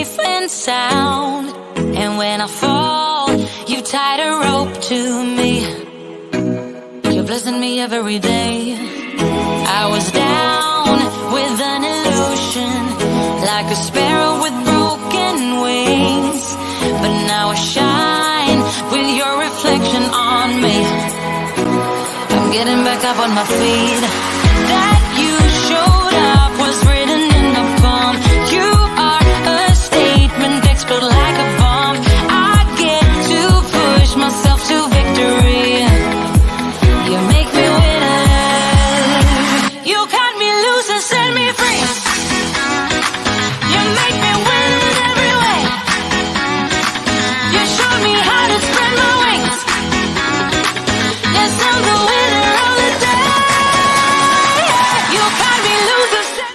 safe and sound. And when I fall, you tied a rope to me. You're blessing me every day. I was down with an illusion, like a sparrow with broken wings. But now I shine with your reflection on me. I'm getting back up on my feet. That you showed up was written in the palm. You are a statement, explode like a bomb. I get to push myself to victory. You make me winner. You cut me loose and set me free. You make me win in every way. You showed me how to spread my wings. Yes, I'm the winner of the day. You cut me loose and set.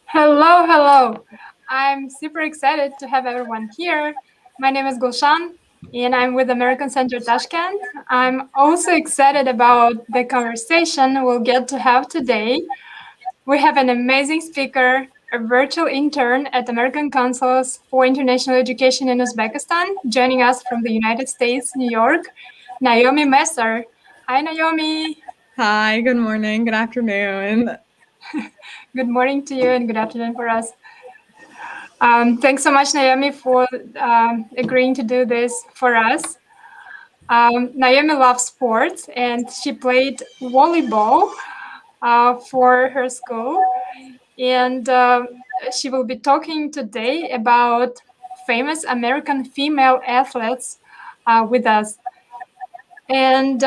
Hello. I'm super excited to have everyone here. My name is Gulshan, and I'm with American Center Tashkent. I'm also excited about the conversation we'll get to have today. We have an amazing speaker, a virtual intern at American Councils for International Education in Uzbekistan, joining us from the United States, New York, Naomi Messer. Hi, Naomi. Hi, good morning, good afternoon. Good morning to you and good afternoon for us. Thanks so much, Naomi, for agreeing to do this for us. Naomi loves sports and she played volleyball for her school. And she will be talking today about famous American female athletes with us. And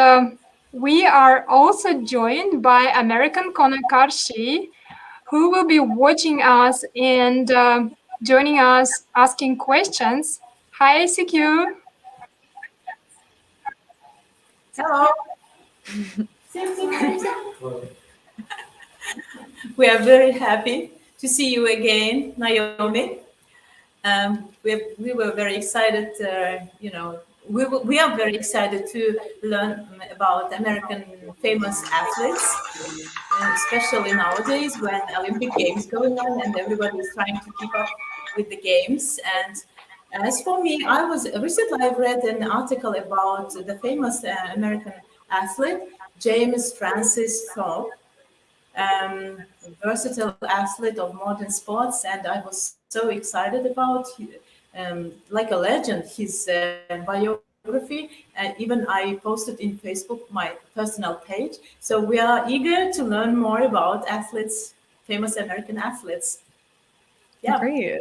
we are also joined by American Kona Karshi, who will be watching us and joining us, asking questions. Hi, CQ. Hello. We are very happy to see you again, Naomi. We were very excited, we are very excited to learn about American famous athletes, especially nowadays when Olympic Games going on and everybody is trying to keep up with the games. And as for me, recently I've read an article about the famous American athlete, James Francis Thorpe, versatile athlete of modern sports, and I was so excited about, like a legend, his biography, and even I posted in Facebook, my personal page. So we are eager to learn more about athletes, famous American athletes. Yeah. Great.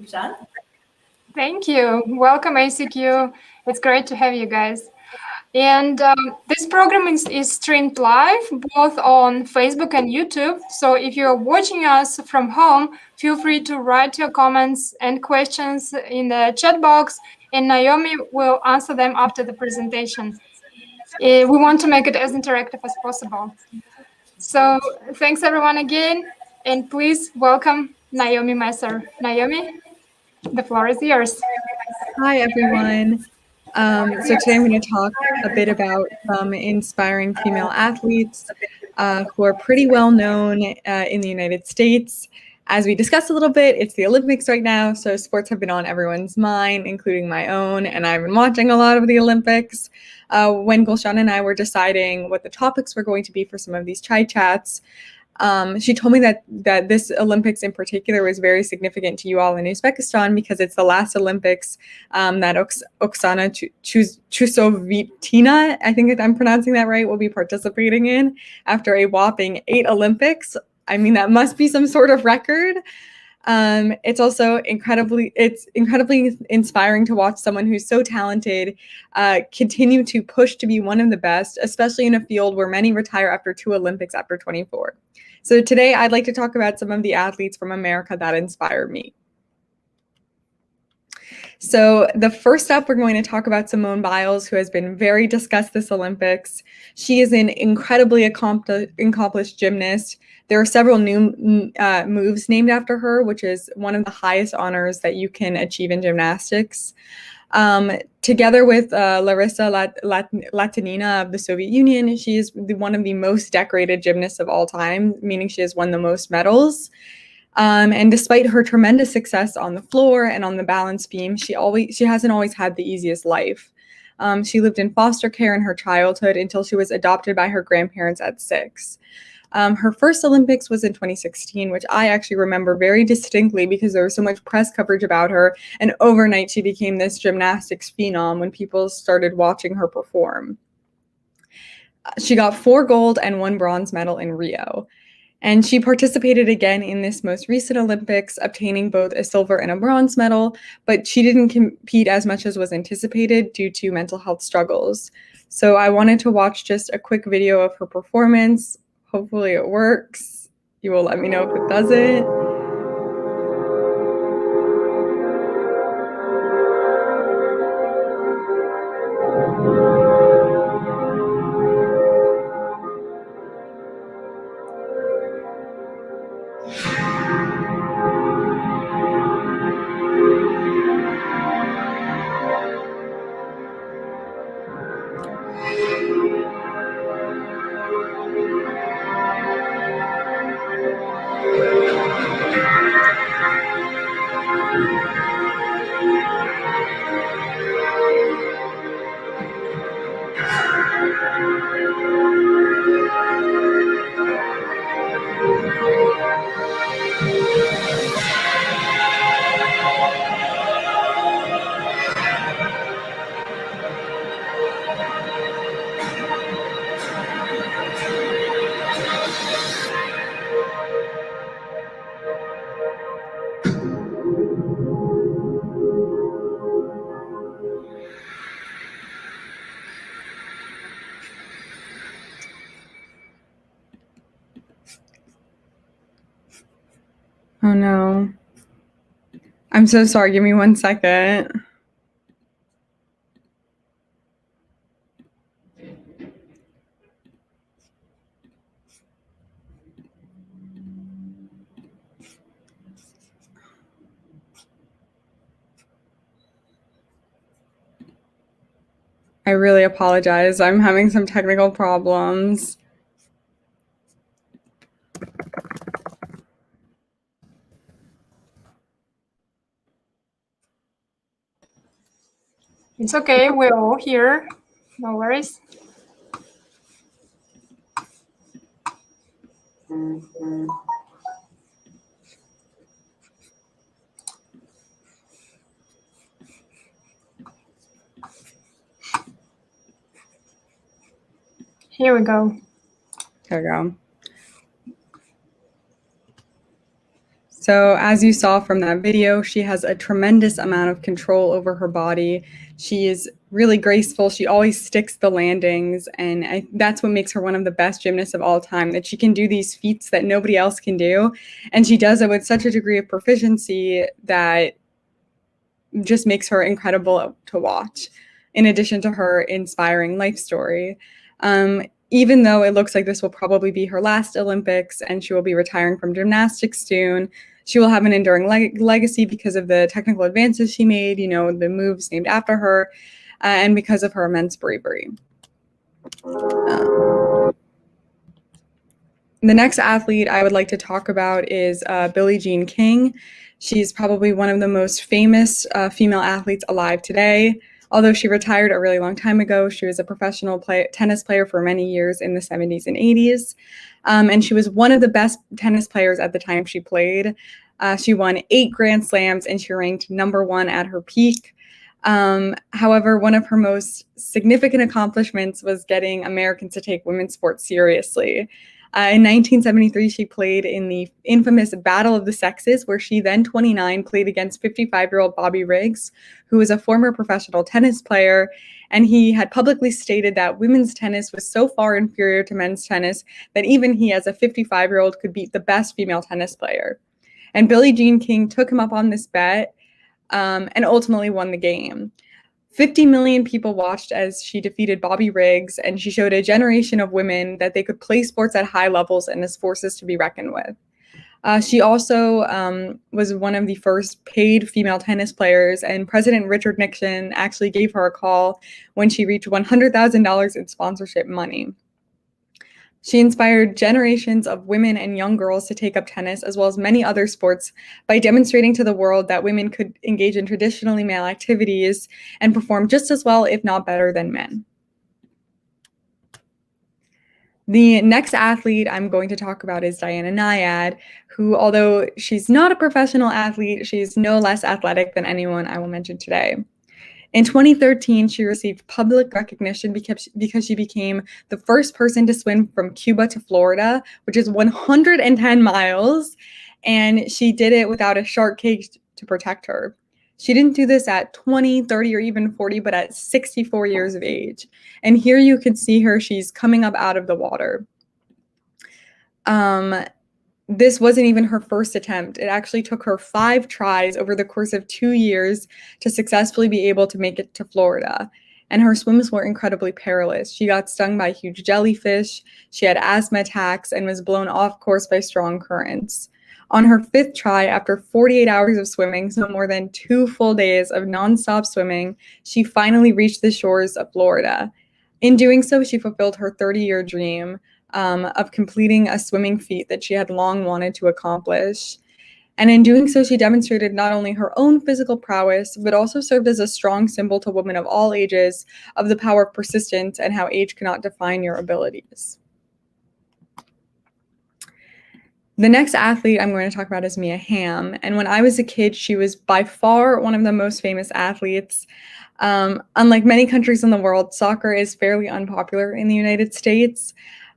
Shan? Thank you. Welcome, ACQ. It's great to have you guys. And this program is streamed live both on Facebook and YouTube. So if you're watching us from home, feel free to write your comments and questions in the chat box, and Naomi will answer them after the presentation. We want to make it as interactive as possible. So thanks everyone again, and please welcome Naomi Messer. Naomi, the floor is yours. Hi, everyone. So today I'm going to talk a bit about some inspiring female athletes who are pretty well known in the United States. As we discussed a little bit, it's the Olympics right now, so sports have been on everyone's mind, including my own, and I've been watching a lot of the Olympics. When Gulshan and I were deciding what the topics were going to be for some of these chai chats, she told me that this Olympics in particular was very significant to you all in Uzbekistan because it's the last Olympics that Oksana Chusovitina, I think I'm pronouncing that right, will be participating in after a whopping 8 Olympics. I mean, that must be some sort of record. It's also incredibly inspiring to watch someone who's so talented continue to push to be one of the best, especially in a field where many retire after 2 Olympics after 24. So today I'd like to talk about some of the athletes from America that inspire me. So the first up, we're going to talk about Simone Biles, who has been very discussed this Olympics. She is an incredibly accomplished gymnast. There are several new moves named after her, which is one of the highest honors that you can achieve in gymnastics. Together with Larissa Latynina of the Soviet Union, she is one of the most decorated gymnasts of all time, meaning she has won the most medals. And despite her tremendous success on the floor and on the balance beam, she hasn't always had the easiest life. She lived in foster care in her childhood until she was adopted by her grandparents at 6. Her first Olympics was in 2016, which I actually remember very distinctly because there was so much press coverage about her, and overnight she became this gymnastics phenom when people started watching her perform. She got 4 gold and 1 bronze medal in Rio. And she participated again in this most recent Olympics, obtaining both a silver and a bronze medal, but she didn't compete as much as was anticipated due to mental health struggles. So I wanted to watch just a quick video of her performance. Hopefully it works. You will let me know if it doesn't. Oh no. I'm so sorry. Give me 1 second. I really apologize. I'm having some technical problems. It's okay. We're all here. No worries. Here we go. There we go. So as you saw from that video, she has a tremendous amount of control over her body. She is really graceful. She always sticks the landings. And that's what makes her one of the best gymnasts of all time, that she can do these feats that nobody else can do. And she does it with such a degree of proficiency that just makes her incredible to watch, in addition to her inspiring life story. Even though it looks like this will probably be her last Olympics and she will be retiring from gymnastics soon, she will have an enduring legacy because of the technical advances she made, you know, the moves named after her, and because of her immense bravery. The next athlete I would like to talk about is Billie Jean King. She's probably one of the most famous female athletes alive today. Although she retired a really long time ago, she was a professional tennis player for many years in the 70s and 80s. And she was one of the best tennis players at the time she played. She won 8 Grand Slams and she ranked #1 at her peak. However, one of her most significant accomplishments was getting Americans to take women's sports seriously. In 1973, she played in the infamous Battle of the Sexes, where she, then 29, played against 55-year-old Bobby Riggs, who was a former professional tennis player, and he had publicly stated that women's tennis was so far inferior to men's tennis that even he, as a 55-year-old, could beat the best female tennis player. And Billie Jean King took him up on this bet and ultimately won the game. 50 million people watched as she defeated Bobby Riggs, and she showed a generation of women that they could play sports at high levels and as forces to be reckoned with. She also was one of the first paid female tennis players, and President Richard Nixon actually gave her a call when she reached $100,000 in sponsorship money. She inspired generations of women and young girls to take up tennis, as well as many other sports, by demonstrating to the world that women could engage in traditionally male activities and perform just as well, if not better, than men. The next athlete I'm going to talk about is Diana Nyad, who, although she's not a professional athlete, she's no less athletic than anyone I will mention today. In 2013, she received public recognition because she became the first person to swim from Cuba to Florida, which is 110 miles, and she did it without a shark cage to protect her. She didn't do this at 20, 30, or even 40, but at 64 years of age. And here you can see her, she's coming up out of the water. This wasn't even her first attempt. It actually took her 5 tries over the course of 2 years to successfully be able to make it to Florida. And her swims were incredibly perilous. She got stung by huge jellyfish, she had asthma attacks, and was blown off course by strong currents. On her 5th try, after 48 hours of swimming, so more than 2 full days of nonstop swimming, she finally reached the shores of Florida. In doing so, she fulfilled her 30-year dream of completing a swimming feat that she had long wanted to accomplish. And in doing so, she demonstrated not only her own physical prowess, but also served as a strong symbol to women of all ages of the power of persistence and how age cannot define your abilities. The next athlete I'm going to talk about is Mia Hamm. And when I was a kid, she was by far one of the most famous athletes. Unlike many countries in the world, soccer is fairly unpopular in the United States.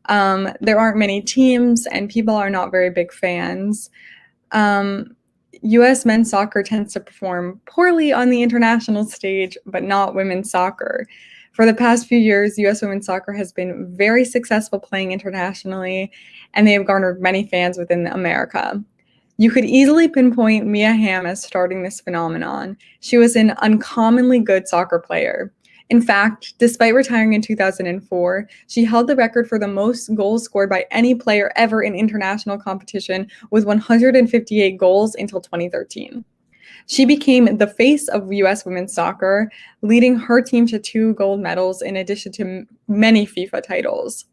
There aren't many teams, and people are not very big fans. US men's soccer tends to perform poorly on the international stage, but not women's soccer. For the past few years, US women's soccer has been very successful playing internationally, and they have garnered many fans within America. You could easily pinpoint Mia Hamm as starting this phenomenon. She was an uncommonly good soccer player. In fact, despite retiring in 2004, she held the record for the most goals scored by any player ever in international competition with 158 goals until 2013. She became the face of US women's soccer, leading her team to 2 gold medals in addition to many FIFA titles.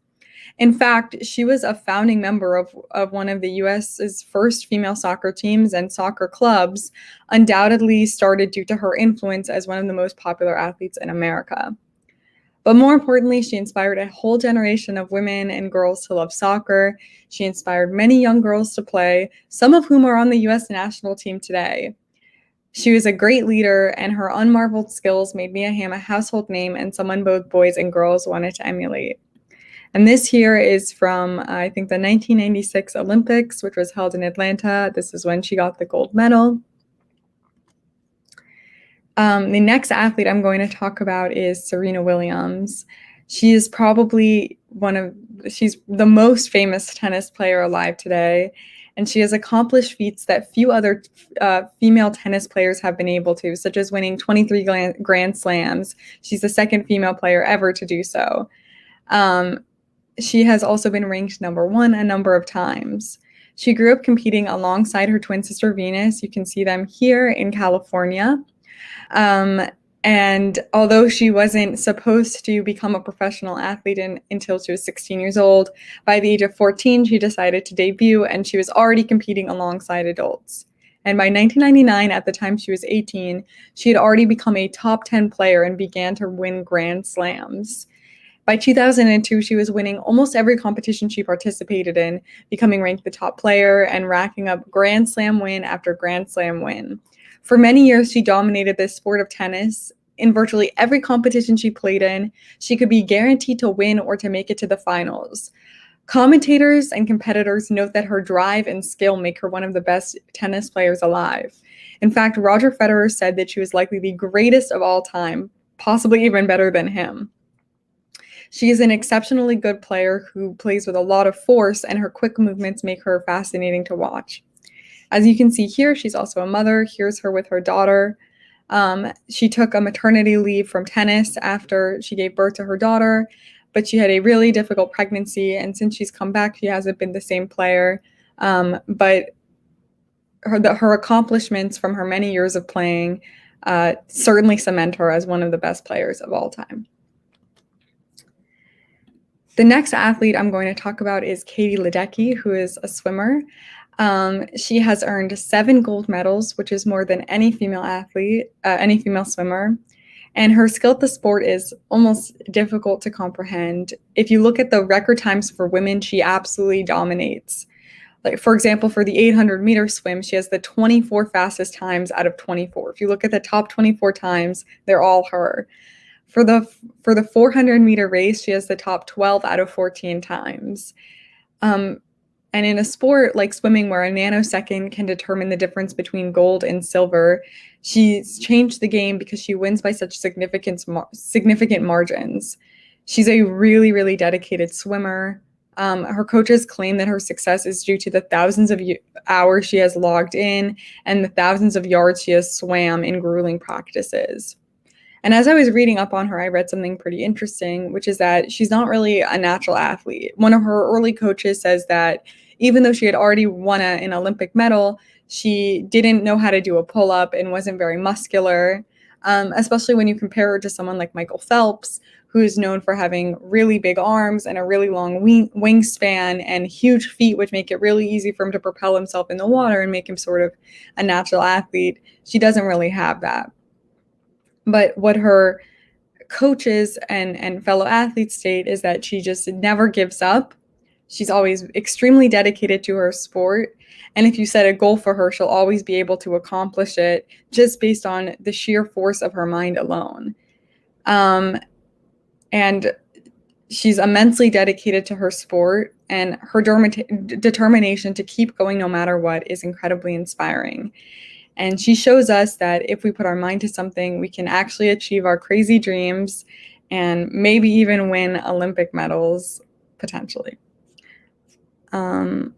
In fact, she was a founding member of one of the US's first female soccer teams and soccer clubs, undoubtedly started due to her influence as one of the most popular athletes in America. But more importantly, she inspired a whole generation of women and girls to love soccer. She inspired many young girls to play, some of whom are on the US national team today. She was a great leader, and her unmarveled skills made Mia Hamm a household name and someone both boys and girls wanted to emulate. And this here is from, I think, the 1996 Olympics, which was held in Atlanta. This is when she got the gold medal. The next athlete I'm going to talk about is Serena Williams. She is probably she's the most famous tennis player alive today. And she has accomplished feats that few other female tennis players have been able to, such as winning 23 Grand Slams. She's the second female player ever to do so. She has also been ranked #1 a number of times. She grew up competing alongside her twin sister Venus. You can see them here in California. And although she wasn't supposed to become a professional athlete until she was 16 years old, by the age of 14, she decided to debut, and she was already competing alongside adults. And by 1999, at the time she was 18, she had already become a top 10 player and began to win Grand Slams. By 2002, she was winning almost every competition she participated in, becoming ranked the top player and racking up Grand Slam win after Grand Slam win. For many years, she dominated this sport of tennis. In virtually every competition she played in, she could be guaranteed to win or to make it to the finals. Commentators and competitors note that her drive and skill make her one of the best tennis players alive. In fact, Roger Federer said that she was likely the greatest of all time, possibly even better than him. She is an exceptionally good player who plays with a lot of force, and her quick movements make her fascinating to watch. As you can see here, she's also a mother. Here's her with her daughter. She took a maternity leave from tennis after she gave birth to her daughter, but she had a really difficult pregnancy, and since she's come back, she hasn't been the same player. But her accomplishments from her many years of playing certainly cement her as one of the best players of all time. The next athlete I'm going to talk about is Katie Ledecky, who is a swimmer. She has earned 7 gold medals, which is more than any female athlete, any female swimmer. And her skill at the sport is almost difficult to comprehend. If you look at the record times for women, she absolutely dominates. Like, for example, for the 800-meter swim, she has the 24 fastest times out of 24. If you look at the top 24 times, they're all her. For the 400-meter race, she has the top 12 out of 14 times. And in a sport like swimming, where a nanosecond can determine the difference between gold and silver, she's changed the game because she wins by such significant margins. She's a really, really dedicated swimmer. Her coaches claim that her success is due to the thousands of hours she has logged in and the thousands of yards she has swam in grueling practices. And as I was reading up on her, I read something pretty interesting, which is that she's not really a natural athlete. One of her early coaches says that even though she had already won an Olympic medal, she didn't know how to do a pull-up and wasn't very muscular, especially when you compare her to someone like Michael Phelps, who's known for having really big arms and a really long wingspan and huge feet, which make it really easy for him to propel himself in the water and make him sort of a natural athlete. She doesn't really have that. But what her coaches and fellow athletes state is that she just never gives up. She's always extremely dedicated to her sport. And if you set a goal for her, she'll always be able to accomplish it just based on the sheer force of her mind alone. And she's immensely dedicated to her sport, and her determination to keep going no matter what is incredibly inspiring. And she shows us that if we put our mind to something, we can actually achieve our crazy dreams and maybe even win Olympic medals, potentially. The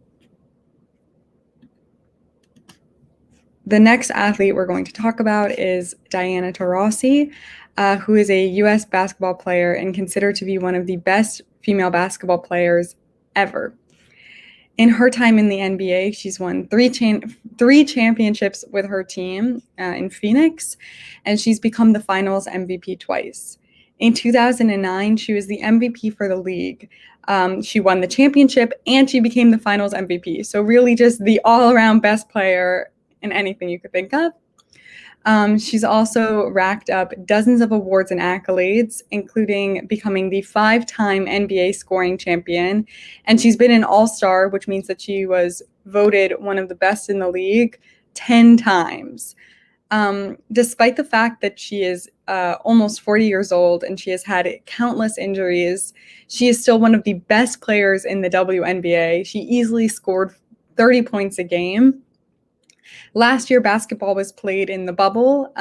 next athlete we're going to talk about is Diana Taurasi, who is a U.S. basketball player and considered to be one of the best female basketball players ever. In her time in the NBA, she's won three championships with her team in Phoenix, and she's become the finals MVP twice. In 2009, she was the MVP for the league. She won the championship, and she became the finals MVP. So really just the all-around best player in anything you could think of. She's also racked up dozens of awards and accolades, including becoming the 5-time NBA scoring champion. And she's been an all-star, which means that she was voted one of the best in the league 10 times. Despite the fact that she is almost 40 years old and she has had countless injuries, she is still one of the best players in the WNBA. She easily scored 30 points a game. Last year, basketball was played in the bubble,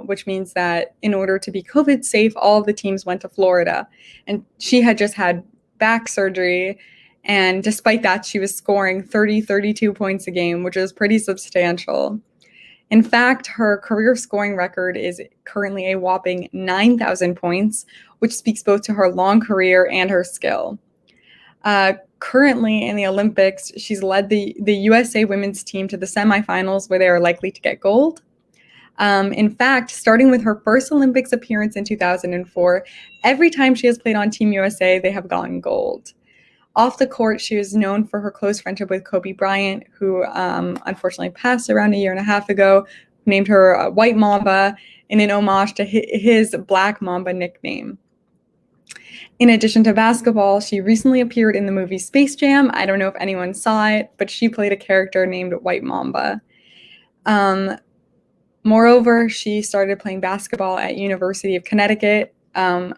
which means that in order to be COVID safe, all of the teams went to Florida. And she had just had back surgery. And despite that, she was scoring 32 points a game, which is pretty substantial. In fact, her career scoring record is currently a whopping 9,000 points, which speaks both to her long career and her skill. Currently in the Olympics, she's led the USA women's team to the semifinals, where they are likely to get gold. In fact, starting with her first Olympics appearance in 2004, every time she has played on Team USA, they have gotten gold. Off the court, she was known for her close friendship with Kobe Bryant, who unfortunately passed around a year and a half ago, who named her White Mamba in an homage to his Black Mamba nickname. In addition to basketball, she recently appeared in the movie Space Jam. I don't know if anyone saw it, but she played a character named White Mamba. Moreover, she started playing basketball at University of Connecticut,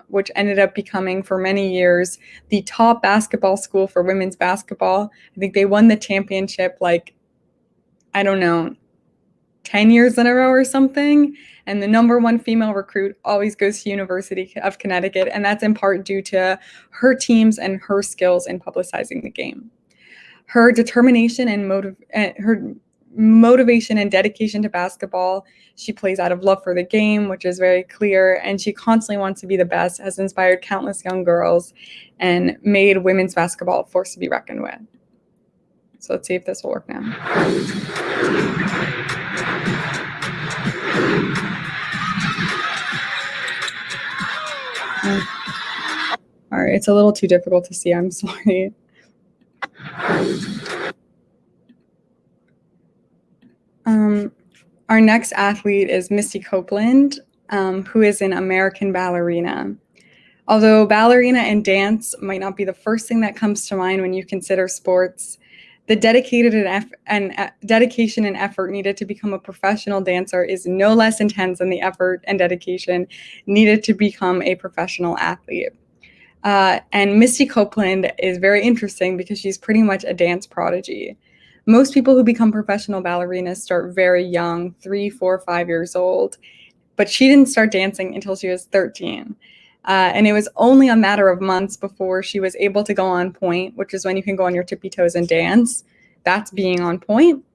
which ended up becoming, for many years, the top basketball school for women's basketball. I think they won the championship, 10 years in a row or something. And the number one female recruit always goes to University of Connecticut. And that's in part due to her teams and her skills in publicizing the game. Her determination and motivation and dedication to basketball, she plays out of love for the game, which is very clear. And she constantly wants to be the best, has inspired countless young girls and made women's basketball a force to be reckoned with. So let's see if this will work now. All right. it's a little too difficult to see. I'm sorry. Our next athlete is Misty Copeland, who is an American ballerina. Although ballerina and dance might not be the first thing that comes to mind when you consider sports, the dedication and effort needed to become a professional dancer is no less intense than the effort and dedication needed to become a professional athlete. And Misty Copeland is very interesting because she's pretty much a dance prodigy. Most people who become professional ballerinas start very young, 3, 4, 5 years old, but she didn't start dancing until she was 13. And it was only a matter of months before she was able to go on point, which is when you can go on your tippy toes and dance. That's being on point.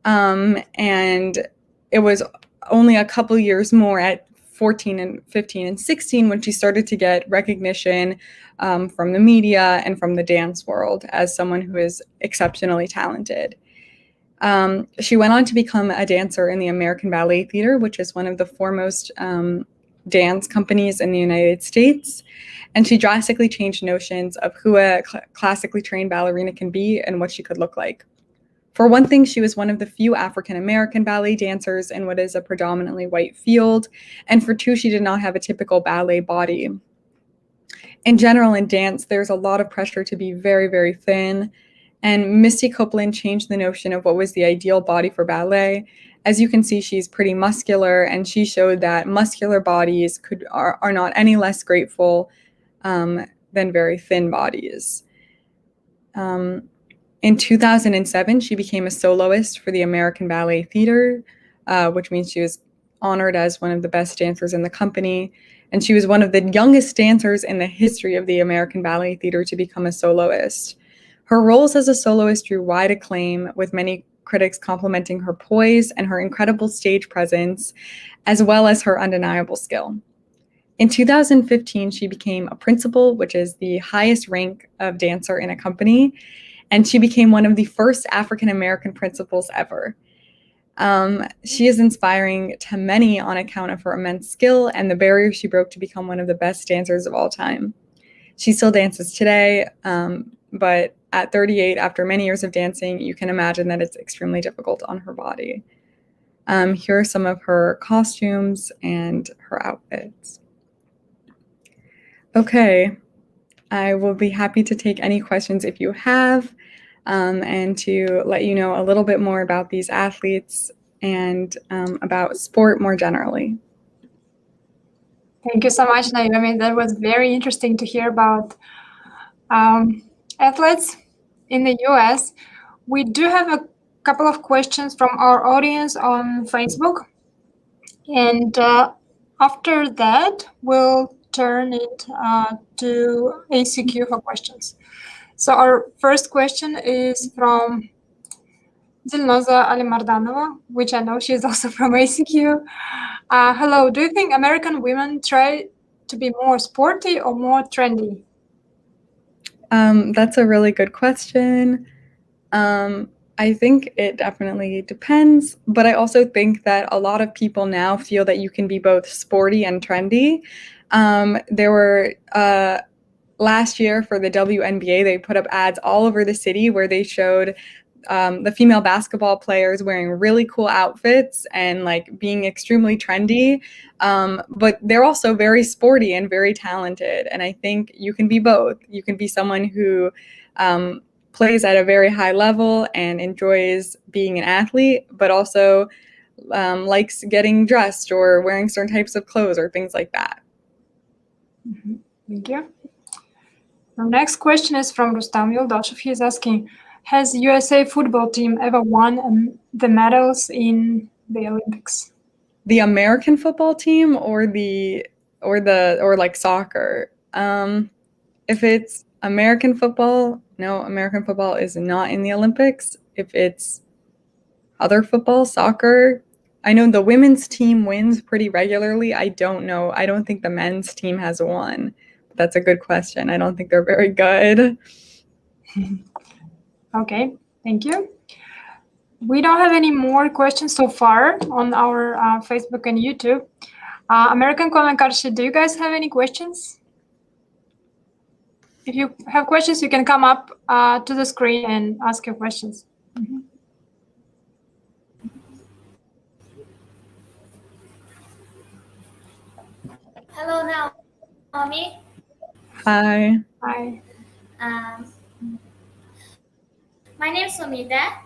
And it was only a couple years more at 14 and 15 and 16 when she started to get recognition from the media and from the dance world as someone who is exceptionally talented. She went on to become a dancer in the American Ballet Theater, which is one of the foremost dance companies in the United States. And she drastically changed notions of who a classically trained ballerina can be and what she could look like. For one thing, she was one of the few African-American ballet dancers in what is a predominantly white field. And for two, she did not have a typical ballet body. In general, in dance, there's a lot of pressure to be very, very thin. And Misty Copeland changed the notion of what was the ideal body for ballet. As you can see, she's pretty muscular, and she showed that muscular bodies are not any less graceful than very thin bodies. In 2007, she became a soloist for the American Ballet Theater, which means she was honored as one of the best dancers in the company. And she was one of the youngest dancers in the history of the American Ballet Theater to become a soloist. Her roles as a soloist drew wide acclaim, with many critics complimenting her poise and her incredible stage presence, as well as her undeniable skill. In 2015, she became a principal, which is the highest rank of dancer in a company, and she became one of the first African-American principals ever. She is inspiring to many on account of her immense skill and the barrier she broke to become one of the best dancers of all time. She still dances today, but at 38, after many years of dancing, you can imagine that it's extremely difficult on her body. Here are some of her costumes and her outfits. Okay, I will be happy to take any questions if you have, and to let you know a little bit more about these athletes and about sport more generally. Thank you so much, Naomi. That was very interesting to hear about athletes in the US. We do have a couple of questions from our audience on Facebook. And after that, we'll turn it to ACQ for questions. So our first question is from Dilnoza Alimardanova, which I know she's also from ACQ. Hello, do you think American women try to be more sporty or more trendy? That's a really good question. I think it definitely depends, but I also think that a lot of people now feel that you can be both sporty and trendy. There were last year for the WNBA, they put up ads all over the city where they showed the female basketball players wearing really cool outfits and like being extremely trendy, but they're also very sporty and very talented. And I think you can be both. You can be someone who plays at a very high level and enjoys being an athlete, but also likes getting dressed or wearing certain types of clothes or things like that. Mm-hmm. Thank you. Our next question is from Rustam Yoldashov. He's asking, has USA football team ever won the medals in the Olympics? The American football team or like soccer? If it's American football, no, American football is not in the Olympics. If it's other football, soccer, I know the women's team wins pretty regularly. I don't know. I don't think the men's team has won. That's a good question. I don't think they're very good. Okay, thank you. We don't have any more questions so far on our Facebook and YouTube. American Kolankarshi, do you guys have any questions? If you have questions, you can come up to the screen and ask your questions. Hello, Naomi. Hi. Hi. Um, my name is Sumida.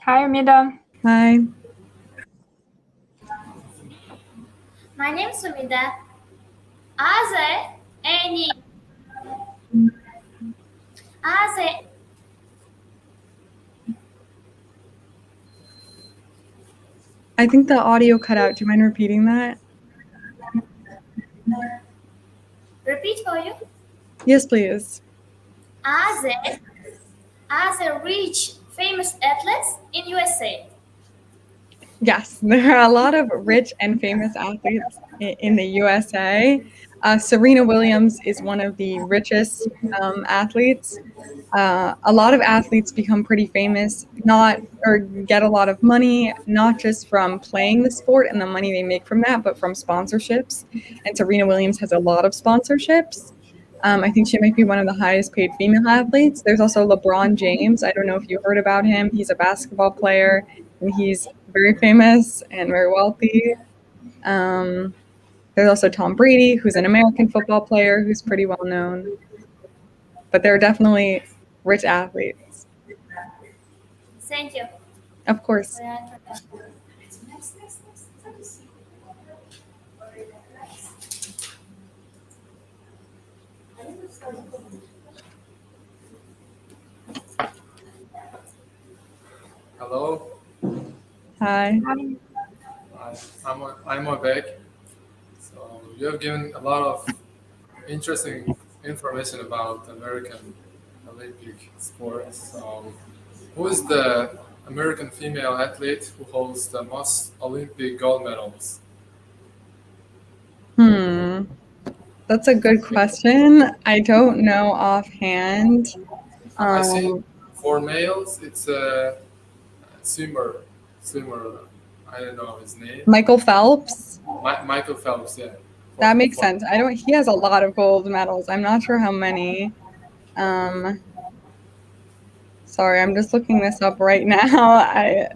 Hi, Amida. Hi. My name is Sumida. As a any as a I think the audio cut out. Do you mind repeating that? repeat for you. Yes, please. As a as a rich famous athletes in USA. Yes, there are a lot of rich and famous athletes in the USA. Serena Williams is one of the richest athletes. A lot of athletes become pretty famous, not or get a lot of money, not just from playing the sport and the money they make from that, but from sponsorships. And Serena Williams has a lot of sponsorships. I think she might be one of the highest paid female athletes. There's also LeBron James. I don't know if you heard about him. He's a basketball player, and he's very famous and very wealthy. Um, there's also Tom Brady, who's an American football player who's pretty well known. But there are definitely rich athletes. Thank you. Of course. for your information. Hello, Hi. I'm back. So you have given a lot of interesting information about American Olympic sports. Who is the American female athlete who holds the most Olympic gold medals? That's a good question. I don't know offhand. I see for males, it's a swimmer. Swimmer, I don't know his name. Michael Phelps. Michael Phelps, yeah. That makes sense. He has a lot of gold medals. I'm not sure how many. Sorry, I'm just looking this up right now.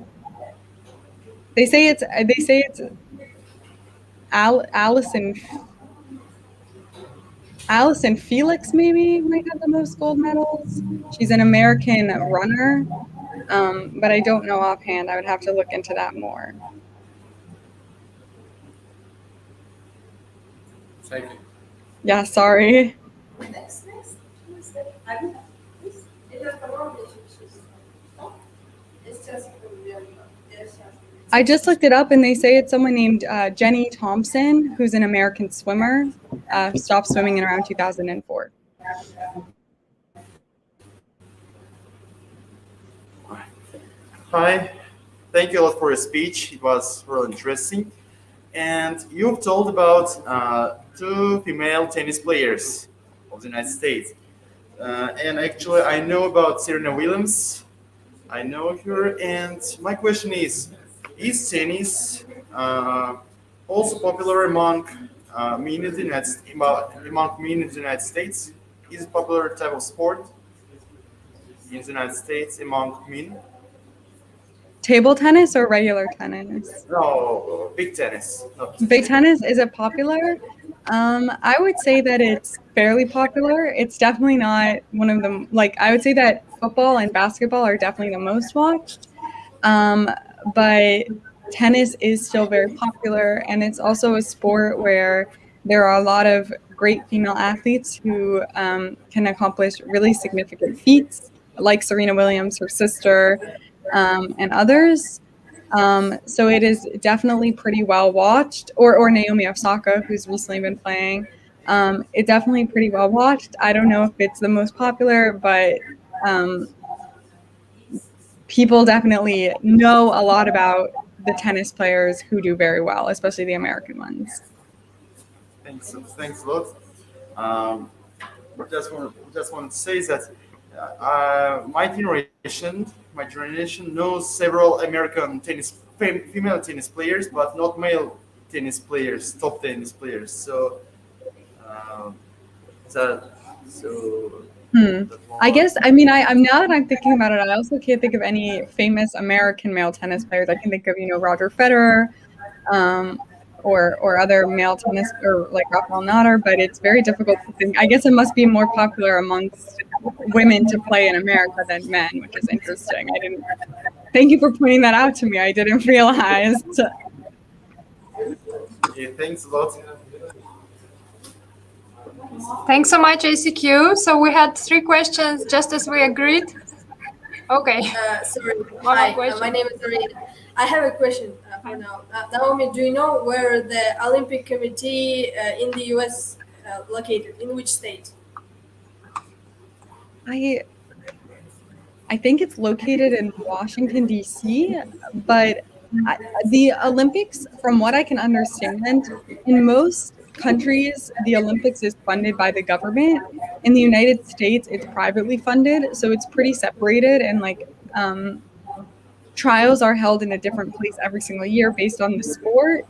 They say it's Allison Felix maybe might have the most gold medals. She's an American runner, but I don't know offhand. I would have to look into that more. Thank you. Yeah, sorry. I just looked it up and they say it's someone named Jenny Thompson, who's an American swimmer, stopped swimming in around 2004. Hi, thank you a lot for your speech. It was really interesting. And you've told about two female tennis players of the United States. And actually, I know about Serena Williams. I know her. And my question is tennis also popular among men in the United States? Among men in the United States? Is it popular type of sport in the United States among men? Table tennis or regular tennis? No, big tennis. No. Big tennis, is it popular? I would say that it's fairly popular. It's definitely not one of them. Like, I would say that football and basketball are definitely the most watched. But tennis is still very popular, and it's also a sport where there are a lot of great female athletes who can accomplish really significant feats, like Serena Williams, her sister, and others. So it is definitely pretty well watched, or Naomi Osaka, who's recently been playing. It's definitely pretty well watched. I don't know if it's the most popular, but people definitely know a lot about the tennis players who do very well, especially the American ones. Thanks a lot. Just want to say that my generation knows several American female tennis players, but not male tennis players, top tennis players. So That so that I one. guess, I mean, I'm now that I'm thinking about it, I also can't think of any famous American male tennis players. I can think of, Roger Federer, um, or other male tennis, or like Rafael Nadal, but it's very difficult to think. I guess it must be more popular amongst women to play in America than men, which is interesting. I didn't. Thank you for pointing that out to me. I didn't realize. Okay, thanks a lot. Thanks so much, ACQ. So we had 3 questions just as we agreed. Okay. Sorry. One more Hi, question. my name is Arina. I have a question for now. Naomi, do you know where the Olympic Committee in the U.S. Located? In which state? I think it's located in Washington, D.C., but the Olympics, from what I can understand, in most countries, the Olympics is funded by the government. In the United States, it's privately funded, so it's pretty separated, and trials are held in a different place every single year based on the sport.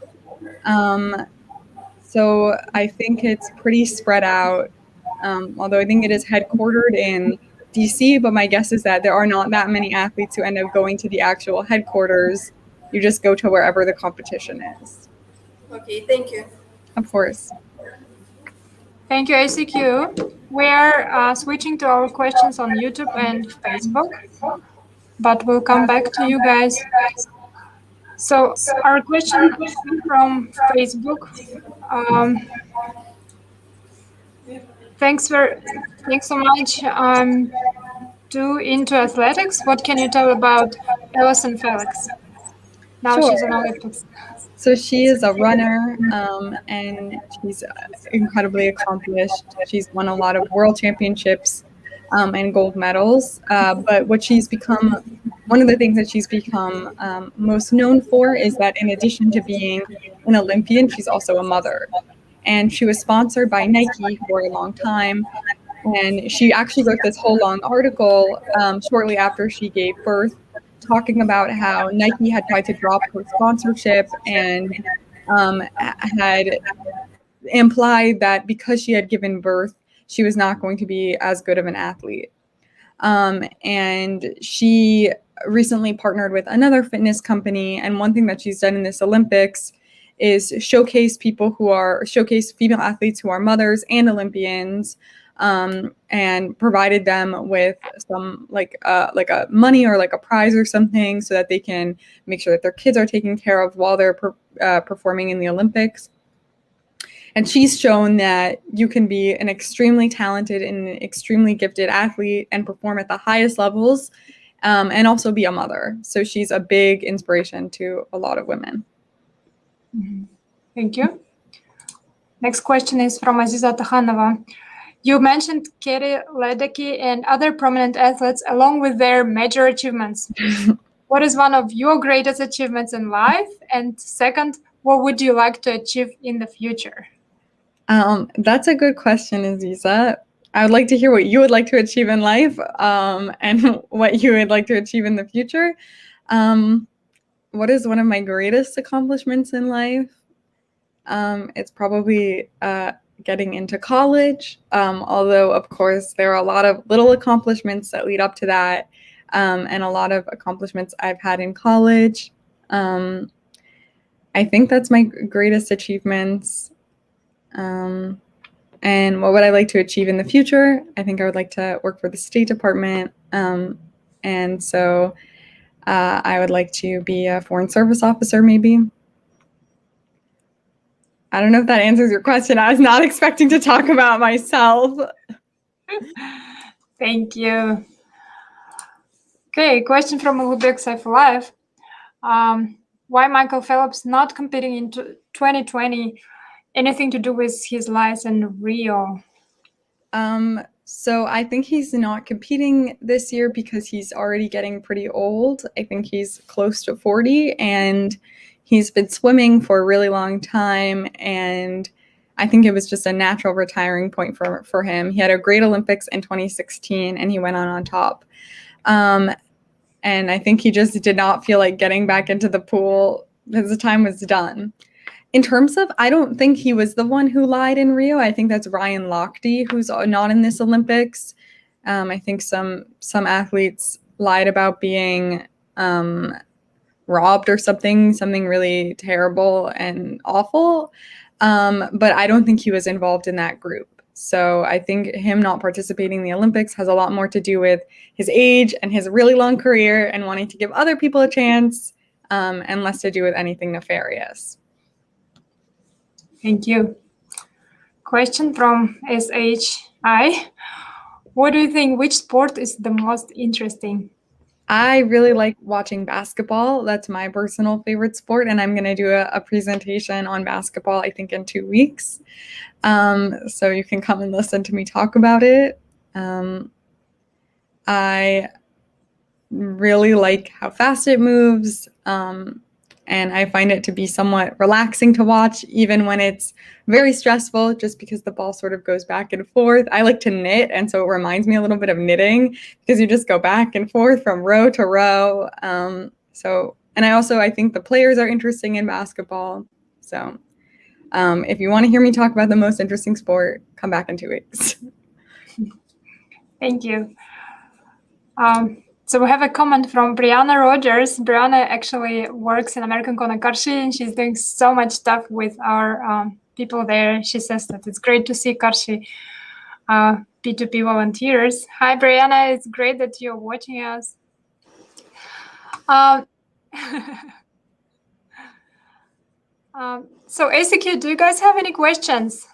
So I think it's pretty spread out, although I think it is headquartered in DC, but my guess is that there are not that many athletes who end up going to the actual headquarters. You just go to wherever the competition is. Okay, thank you. Of course. Thank you, ACQ. We're switching to our questions on YouTube and Facebook, but we'll come back to you guys. So our question from Facebook. Thanks so much. Too into athletics. What can you tell about Alison Felix? Now Sure. she's an Olympics. So she is a runner, and she's incredibly accomplished. She's won a lot of world championships and gold medals. But what she's become, one of the things that she's become most known for is that in addition to being an Olympian, she's also a mother. And she was sponsored by Nike for a long time. And she actually wrote this whole long article shortly after she gave birth, talking about how Nike had tried to drop her sponsorship and had implied that because she had given birth, she was not going to be as good of an athlete. And she recently partnered with another fitness company. And one thing that she's done in this Olympics is showcase female athletes who are mothers and Olympians, and provided them with some like a money or like a prize or something so that they can make sure that their kids are taken care of while they're performing in the Olympics. And she's shown that you can be an extremely talented and extremely gifted athlete and perform at the highest levels, and also be a mother. So she's a big inspiration to a lot of women. Thank you. Next question is from Aziza Takhanova. You mentioned Katie Ledecky and other prominent athletes along with their major achievements. What is one of your greatest achievements in life? And second, what would you like to achieve in the future? That's a good question, Aziza. I would like to hear what you would like to achieve in life, and what you would like to achieve in the future. What is one of my greatest accomplishments in life? It's probably getting into college, although, of course, there are a lot of little accomplishments that lead up to that, and a lot of accomplishments I've had in college. I think that's my greatest achievements. And what would I like to achieve in the future? I think I would like to work for the State Department, and so I would like to be a Foreign Service officer, maybe. I don't know if that answers your question. I was not expecting to talk about myself. Thank you. Okay, question from Ulubek Saifulaev. Why Michael Phelps not competing in 2020? Anything to do with his lies in Rio? So I think he's not competing this year because he's already getting pretty old. I think he's close to 40, and he's been swimming for a really long time, and I think it was just a natural retiring point for him. He had a great Olympics in 2016, and he went on top. And I think he just did not feel like getting back into the pool because the time was done. In terms of, I don't think he was the one who lied in Rio. I think that's Ryan Lochte, who's not in this Olympics. I think some athletes lied about being robbed or something really terrible and awful. But I don't think he was involved in that group. So I think him not participating in the Olympics has a lot more to do with his age and his really long career and wanting to give other people a chance, and less to do with anything nefarious. Thank you. Question from SHI. What do you think, which sport is the most interesting? I really like watching basketball. That's my personal favorite sport, and I'm going to do a presentation on basketball, I think, in 2 weeks. So you can come and listen to me talk about it. I really like how fast it moves, and I find it to be somewhat relaxing to watch, even when it's very stressful, just because the ball sort of goes back and forth. I like to knit, and so it reminds me a little bit of knitting, because you just go back and forth from row to row. And I think the players are interesting in basketball. So if you want to hear me talk about the most interesting sport, come back in 2 weeks. Thank you. So we have a comment from Brianna Rogers. Brianna actually works in American Kona Karshi, and she's doing so much stuff with our people there. She says that it's great to see Karshi P2P volunteers. Hi, Brianna. It's great that you're watching us. So ACQ, do you guys have any questions?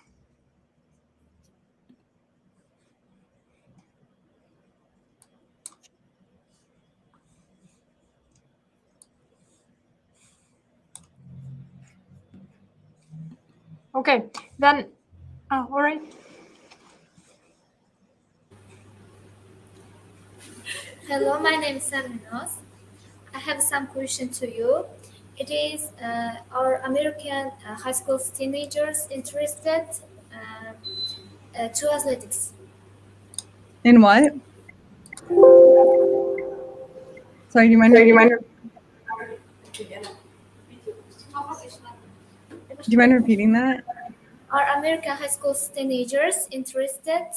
Okay, then, all right. Hello, my name is Sarminos. I have some question to you. It is our American high school teenagers interested to athletics. In what? Sorry, do you mind? Do you mind repeating that? Are American high school teenagers interested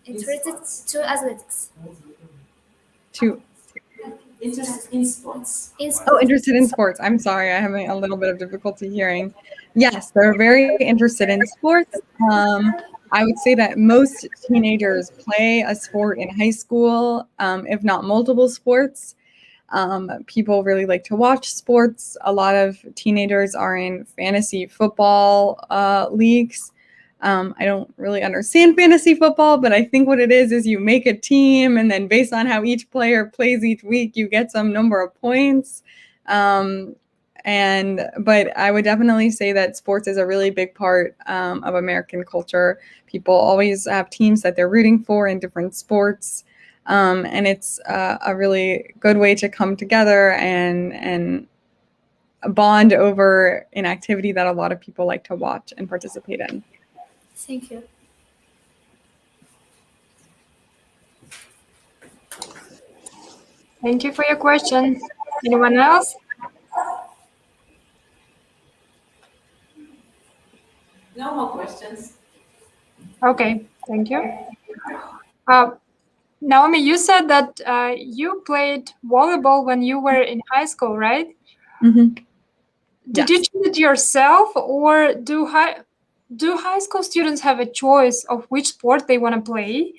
to athletics? Interested in sports. Interested in sports. I'm sorry, I'm having a little bit of difficulty hearing. Yes, they're very interested in sports. I would say that most teenagers play a sport in high school, if not multiple sports. People really like to watch sports. A lot of teenagers are in fantasy football leagues. I don't really understand fantasy football, but I think what it is you make a team, and then based on how each player plays each week, you get some number of points. But I would definitely say that sports is a really big part of American culture. People always have teams that they're rooting for in different sports. And it's a really good way to come together and bond over an activity that a lot of people like to watch and participate in. Thank you. Thank you for your question. Anyone else? No more questions. Okay, thank you. Naomi, you said that you played volleyball when you were in high school, right? Mm-hmm. Did you choose it yourself, or do high school students have a choice of which sport they want to play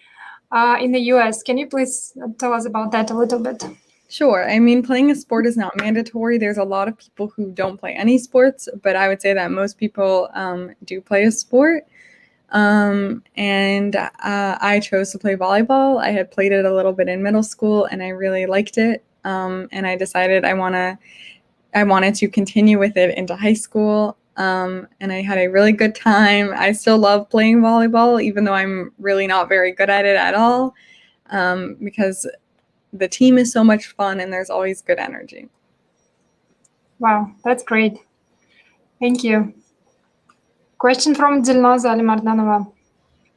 in the US? Can you please tell us about that a little bit? Sure. I mean, playing a sport is not mandatory. There's a lot of people who don't play any sports, but I would say that most people do play a sport. I chose to play volleyball. I had played it a little bit in middle school, and I really liked it. And I decided I wanted to continue with it into high school. And I had a really good time. I still love playing volleyball, even though I'm really not very good at it at all, because the team is so much fun and there's always good energy. Wow, that's great. Thank you. Question from Dilnoza Alimardanova.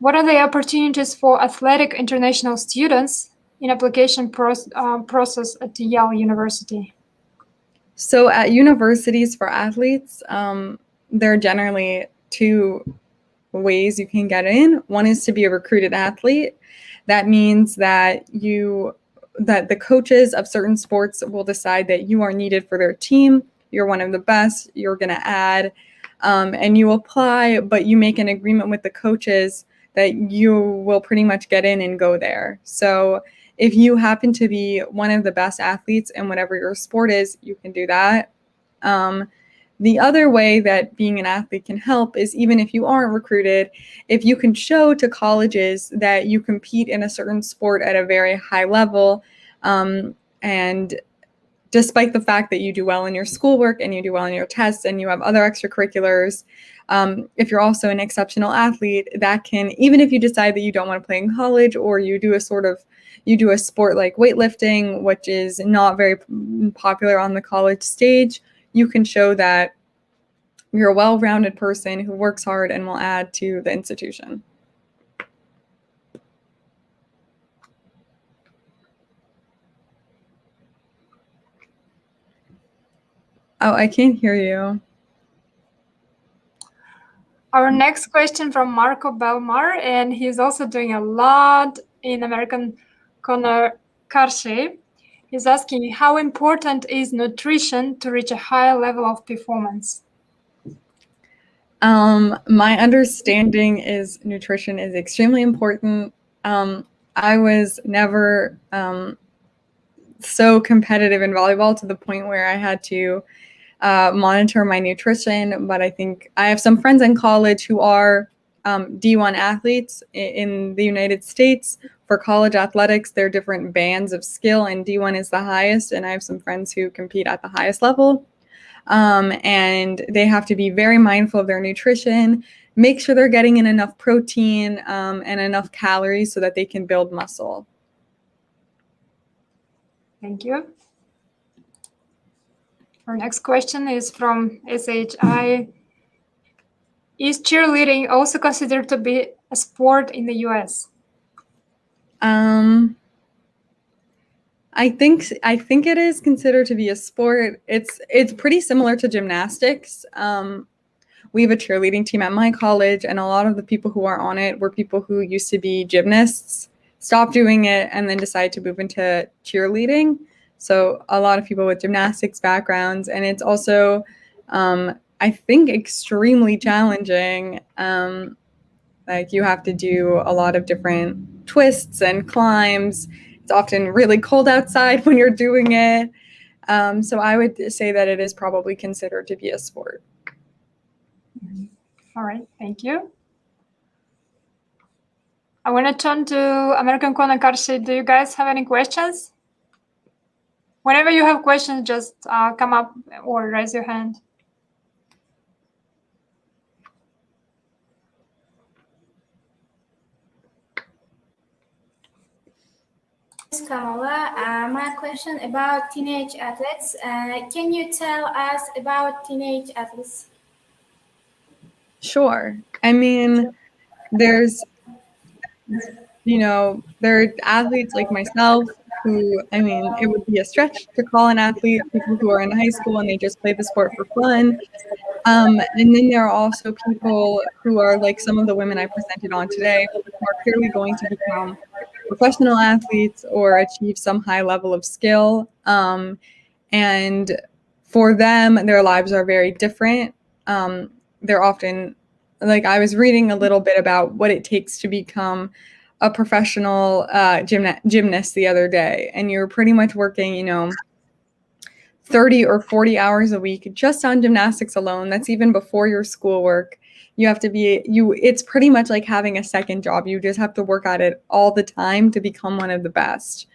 What are the opportunities for athletic international students in application process at Yale University? So at universities for athletes, there are generally two ways you can get in. One is to be a recruited athlete. That means that the coaches of certain sports will decide that you are needed for their team. You're one of the best. You're going to add, and you apply, but you make an agreement with the coaches that you will pretty much get in and go there. So if you happen to be one of the best athletes in whatever your sport is, you can do that. The other way that being an athlete can help is, even if you aren't recruited, if you can show to colleges that you compete in a certain sport at a very high level, and despite the fact that you do well in your schoolwork and you do well in your tests and you have other extracurriculars, if you're also an exceptional athlete, that can, even if you decide that you don't want to play in college, or you do a sport like weightlifting, which is not very popular on the college stage, you can show that you're a well-rounded person who works hard and will add to the institution. Oh, I can't hear you. Our next question from Marco Belmar, and he's also doing a lot in American Conor Karshe. He's asking, how important is nutrition to reach a high level of performance? My understanding is nutrition is extremely important. I was never so competitive in volleyball to the point where I had to monitor my nutrition, but I think I have some friends in college who are D1 athletes in the United States. For college athletics, there are different bands of skill, and D1 is the highest, and I have some friends who compete at the highest level. And they have to be very mindful of their nutrition, make sure they're getting in enough protein and enough calories so that they can build muscle. Thank you. Our next question is from SHI. Is cheerleading also considered to be a sport in the US? I think it is considered to be a sport. It's pretty similar to gymnastics. We have a cheerleading team at my college, and a lot of the people who are on it were people who used to be gymnasts, stopped doing it, and then decided to move into cheerleading. So a lot of people with gymnastics backgrounds, and it's also, I think, extremely challenging. Like, you have to do a lot of different twists and climbs. It's often really cold outside when you're doing it. So I would say that it is probably considered to be a sport. All right, thank you. I want to turn to American Kona Karshi. Do you guys have any questions? Whenever you have questions, just come up or raise your hand. Kamala, my question about teenage athletes. Can you tell us about teenage athletes? Sure. I mean, there are athletes like myself who, I mean, it would be a stretch to call an athlete people who are in high school and they just play the sport for fun. And then there are also people who are like some of the women I presented on today, who are clearly going to become professional athletes or achieve some high level of skill. And for them, their lives are very different. They're often, like, I was reading a little bit about what it takes to become a professional gymnast the other day, and you're pretty much working, 30 or 40 hours a week just on gymnastics alone. That's even before your schoolwork. You have to it's pretty much like having a second job. You just have to work at it all the time to become one of the best.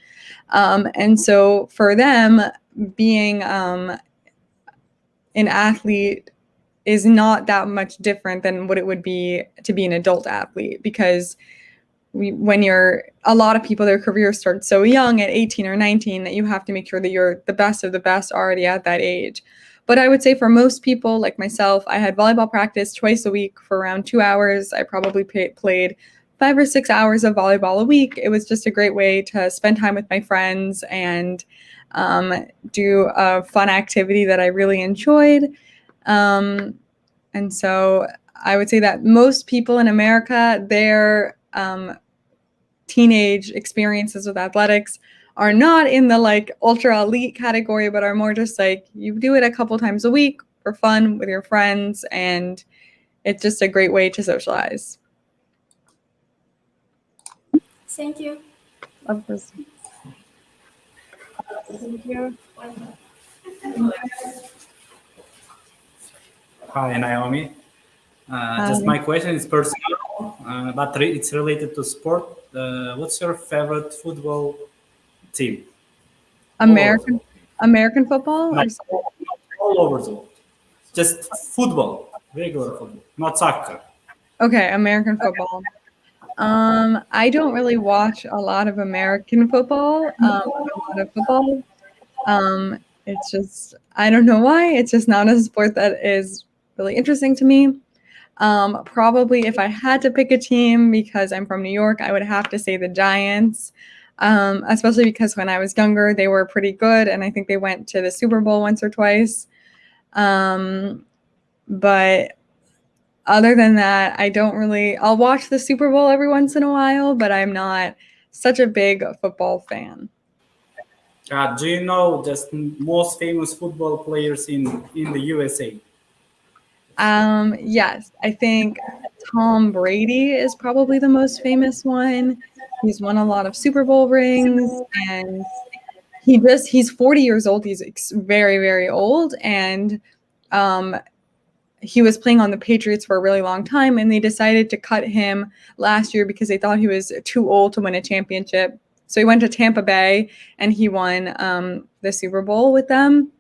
And so for them, being an athlete is not that much different than what it would be to be an adult athlete, because a lot of people, their career starts so young at 18 or 19 that you have to make sure that you're the best of the best already at that age. But I would say for most people like myself, I had volleyball practice twice a week for around 2 hours. I probably played 5 or 6 hours of volleyball a week. It was just a great way to spend time with my friends and do a fun activity that I really enjoyed. And so I would say that most people in America, their teenage experiences with athletics are not in the like ultra elite category, but are more just like you do it a couple times a week for fun with your friends, and it's just a great way to socialize. Thank you. Of course. Thank you. Hi, Naomi. Just Hi. my question is personal, but it's related to sport. What's your favorite football team? American football Not, or not all over the world. Just football, regular football, not soccer. okay, American football. I don't really watch a lot of American football, a lot of football. It's just, I don't know why. It's just not a sport that is really interesting to me. Probably if I had to pick a team, because I'm from New York, I would have to say the Giants, especially because when I was younger, they were pretty good, and I think they went to the Super Bowl once or twice. But other than that, I don't really, I'll watch the Super Bowl every once in a while, but I'm not such a big football fan. Do you know just most famous football players in the USA? Yes, I think Tom Brady is probably the most famous one. He's won a lot of Super Bowl rings, and he's 40 years old. He's very, very old, and he was playing on the Patriots for a really long time, and they decided to cut him last year because they thought he was too old to win a championship. So he went to Tampa Bay, and he won the Super Bowl with them.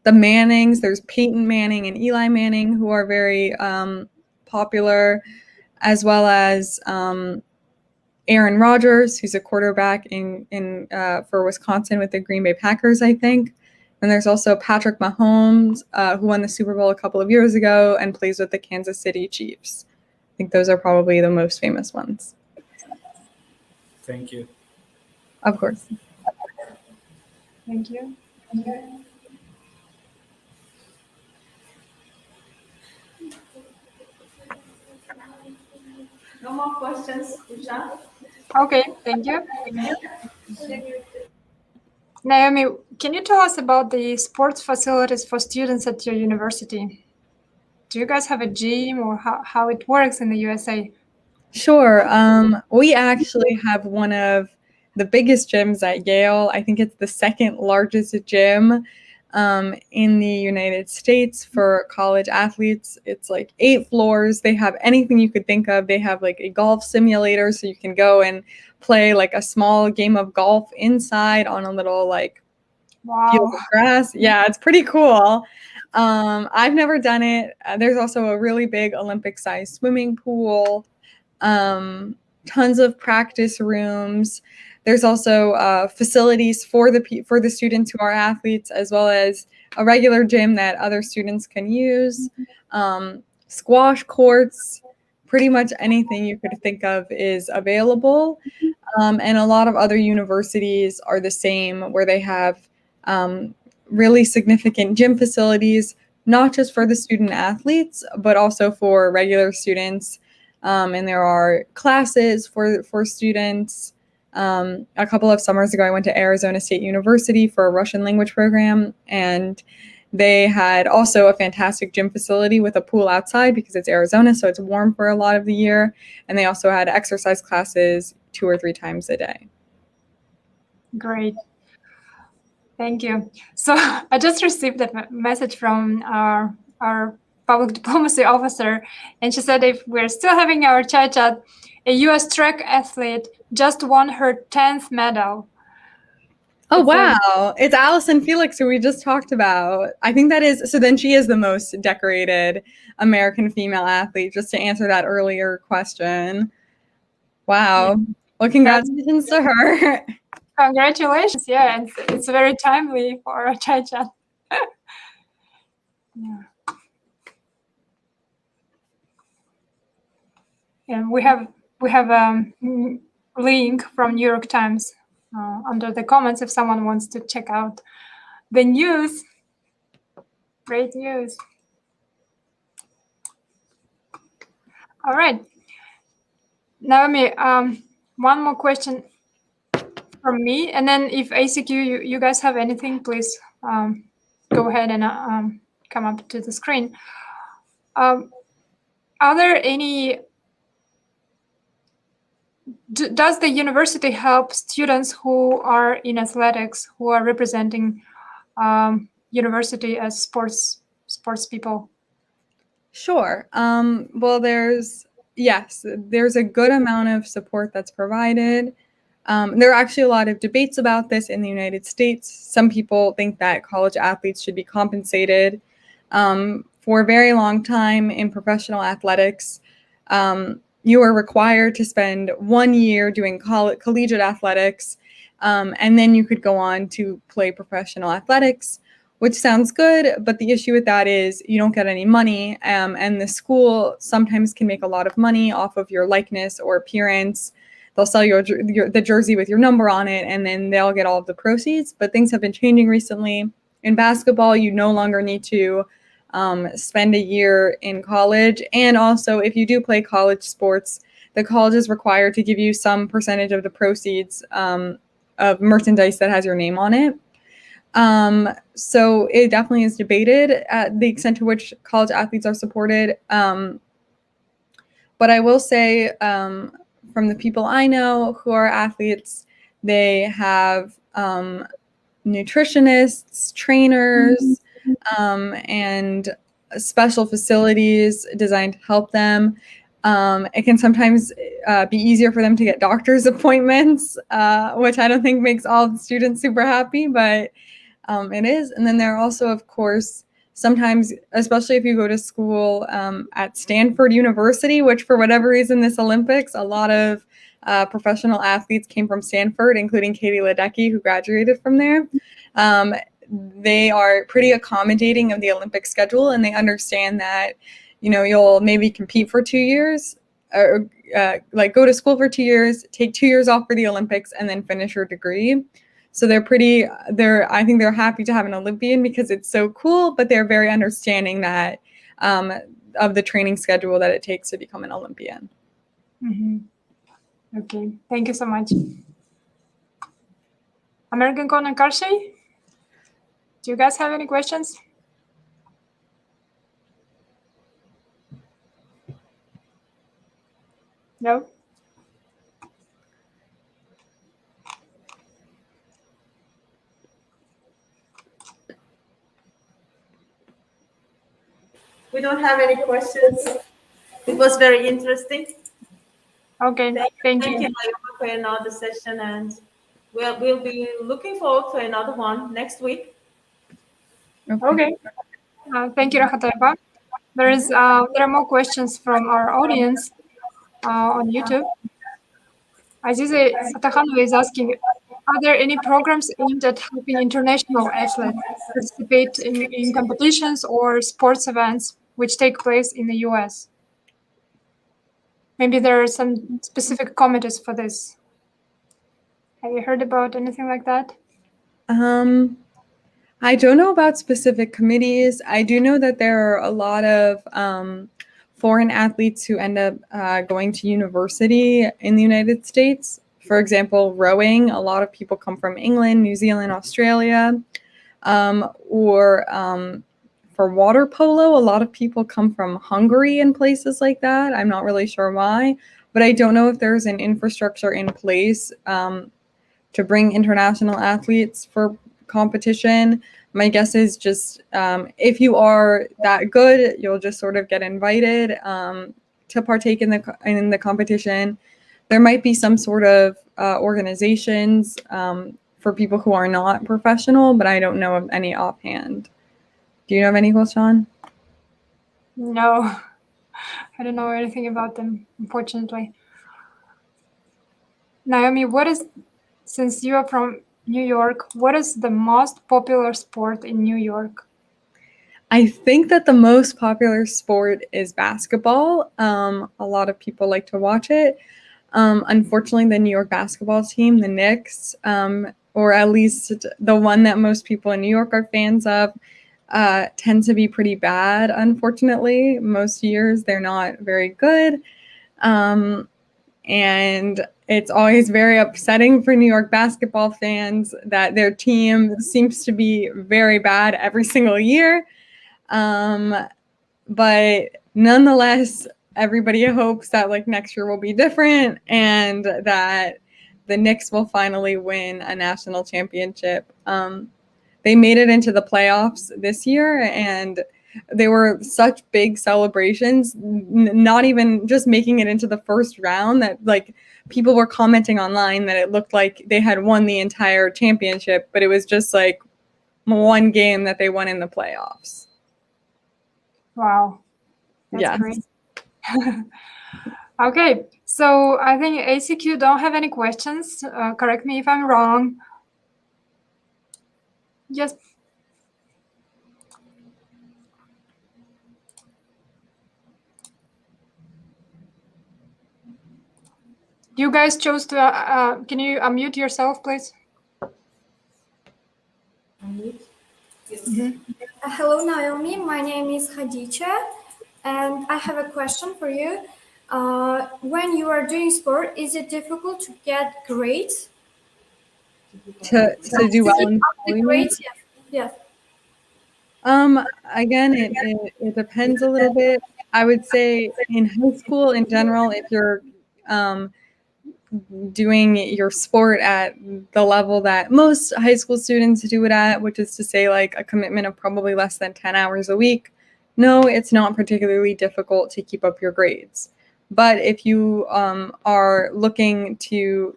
The Mannings, there's Peyton Manning and Eli Manning, who are very popular, as well as Aaron Rodgers, who's a quarterback for Wisconsin with the Green Bay Packers, I think. And there's also Patrick Mahomes, who won the Super Bowl a couple of years ago and plays with the Kansas City Chiefs. I think those are probably the most famous ones. Thank you. Of course. Thank you. No more questions, Usha? Okay, thank you. Naomi, can you tell us about the sports facilities for students at your university? Do you guys have a gym, or how it works in the USA? Sure. We actually have one of the biggest gyms at Yale. I think it's the second largest gym in the United States for college athletes. It's like 8 floors. They have anything you could think of. They have like a golf simulator, so you can go and play like a small game of golf inside on a little like field of grass. Yeah, it's pretty cool. I've never done it. There's also a really big Olympic-sized swimming pool. Tons of practice rooms. There's also facilities for the students who are athletes, as well as a regular gym that other students can use. Squash courts, pretty much anything you could think of is available. And a lot of other universities are the same, where they have really significant gym facilities, not just for the student athletes, but also for regular students. And there are classes for students. A couple of summers ago, I went to Arizona State University for a Russian language program, and they had also a fantastic gym facility with a pool outside because it's Arizona, so it's warm for a lot of the year. And they also had exercise classes 2 or 3 times a day. Great. Thank you. So I just received a message from our public diplomacy officer, and she said if we're still having our chat, a U.S. track athlete just won her 10th medal. Oh, wow. It's Allison Felix, who we just talked about. I think that is, so then she is the most decorated American female athlete, just to answer that earlier question. Wow. Well, congratulations to her. Congratulations. Yeah, and it's very timely for a chat. Yeah. And we have a link from New York Times under the comments if someone wants to check out the news. Great news. All right. Naomi, one more question from me, and then if ACQ, you guys have anything, please go ahead and come up to the screen. Are there any, does the university help students who are in athletics, who are representing university as sports people? Sure. Well, there's a good amount of support that's provided. There are actually a lot of debates about this in the United States. Some people think that college athletes should be compensated. For a very long time in professional athletics, you are required to spend 1 year doing collegiate athletics, and then you could go on to play professional athletics, which sounds good, but the issue with that is you don't get any money, and the school sometimes can make a lot of money off of your likeness or appearance. They'll sell the jersey with your number on it, and then they'll get all of the proceeds. But things have been changing recently. In basketball, you no longer need to spend a year in college. And also, if you do play college sports, the college is required to give you some percentage of the proceeds of merchandise that has your name on it. So it definitely is debated at the extent to which college athletes are supported. But I will say, from the people I know who are athletes, they have nutritionists, trainers, and special facilities designed to help them. It can sometimes be easier for them to get doctor's appointments, which I don't think makes all the students super happy, but it is. And then there are also, of course, sometimes, especially if you go to school at Stanford University, which for whatever reason this Olympics, a lot of professional athletes came from Stanford, including Katie Ledecky, who graduated from there. They are pretty accommodating of the Olympic schedule, and they understand that, you'll maybe compete for 2 years, or go to school for 2 years, take 2 years off for the Olympics, and then finish your degree. So I think they're happy to have an Olympian because it's so cool, but they're very understanding that of the training schedule that it takes to become an Olympian. Mm-hmm. Okay, thank you so much. American Con and Karshay, do you guys have any questions? No? We don't have any questions. It was very interesting. Okay, thank you. Thank you, Naomi, for another session, and we'll be looking forward to another one next week. Okay. Thank you, Rahateva. There are more questions from our audience on YouTube. Azize Atahanova is asking, are there any programs aimed at helping international athletes participate in competitions or sports events which take place in the US? Maybe there are some specific committees for this. Have you heard about anything like that? I don't know about specific committees. I do know that there are a lot of foreign athletes who end up going to university in the United States. For example, rowing, a lot of people come from England, New Zealand, Australia. Or for water polo, a lot of people come from Hungary and places like that. I'm not really sure why, but I don't know if there's an infrastructure in place to bring international athletes for competition. My guess is just if you are that good, you'll just sort of get invited to partake in the competition. There might be some sort of organizations for people who are not professional, but I don't know of any offhand. Do you know of any, Sean? No, I don't know anything about them, unfortunately. Naomi, since you are from New York, what is the most popular sport in New York? I think that the most popular sport is basketball. A lot of people like to watch it. Unfortunately, the New York basketball team, the Knicks, or at least the one that most people in New York are fans of, tend to be pretty bad, unfortunately. Most years they're not very good. And it's always very upsetting for New York basketball fans that their team seems to be very bad every single year. But nonetheless, everybody hopes that like next year will be different and that the Knicks will finally win a national championship. They made it into the playoffs this year, and they were such big celebrations, not even just making it into the first round, that like people were commenting online that it looked like they had won the entire championship, but it was just like one game that they won in the playoffs. Wow. That's Yeah. great. Okay, so I think ACQ don't have any questions. Correct me if I'm wrong. Yes. You guys chose to, can you unmute yourself, please? Hello, Naomi. My name is Khadija, and I have a question for you. When you are doing sport, is it difficult to get grades? To do well in The school, you mean? grades, yes. Yes. Again, it depends a little bit. I would say in high school in general, if you're doing your sport at the level that most high school students do it at, which is to say like a commitment of probably less than 10 hours a week, no, it's not particularly difficult to keep up your grades. But if you are looking to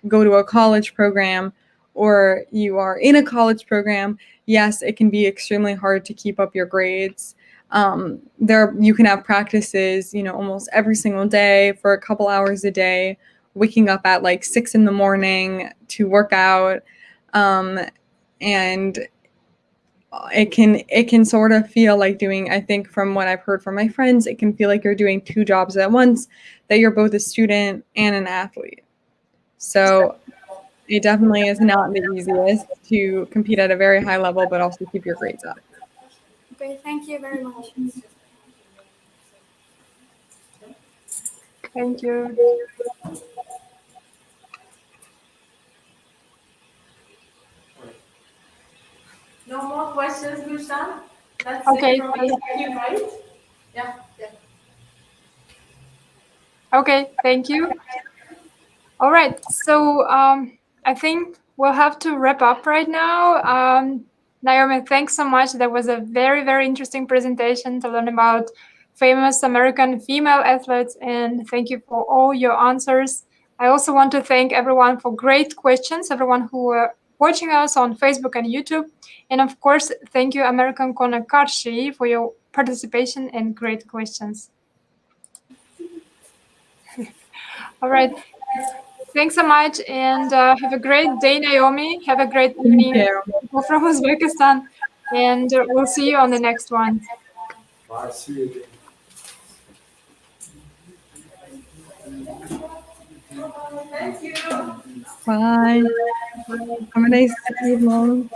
go to a college program, or you are in a college program, yes, it can be extremely hard to keep up your grades. There, you can have practices, almost every single day for a couple hours a day, waking up at like 6 a.m. to work out, and it can sort of feel like doing, I think from what I've heard from my friends, it can feel like you're doing two jobs at once, that you're both a student and an athlete. So it definitely is not the easiest to compete at a very high level, but also keep your grades up. Okay, thank you very much. Thank you. No more questions, Gulshan? That's Okay. it from ACQ, right? Yeah. Okay, thank you. All right, so I think we'll have to wrap up right now. Naomi, thanks so much. That was a very, very interesting presentation to learn about famous American female athletes, and thank you for all your answers. I also want to thank everyone for great questions, everyone who were watching us on Facebook and YouTube. And of course, thank you, American Corner Karshi, for your participation and great questions. All right. Thanks so much, and have a great day, Naomi. Have a great evening, people from Uzbekistan, and we'll see you on the next one. Bye. See you again. Thank you. Bye. Have a nice evening.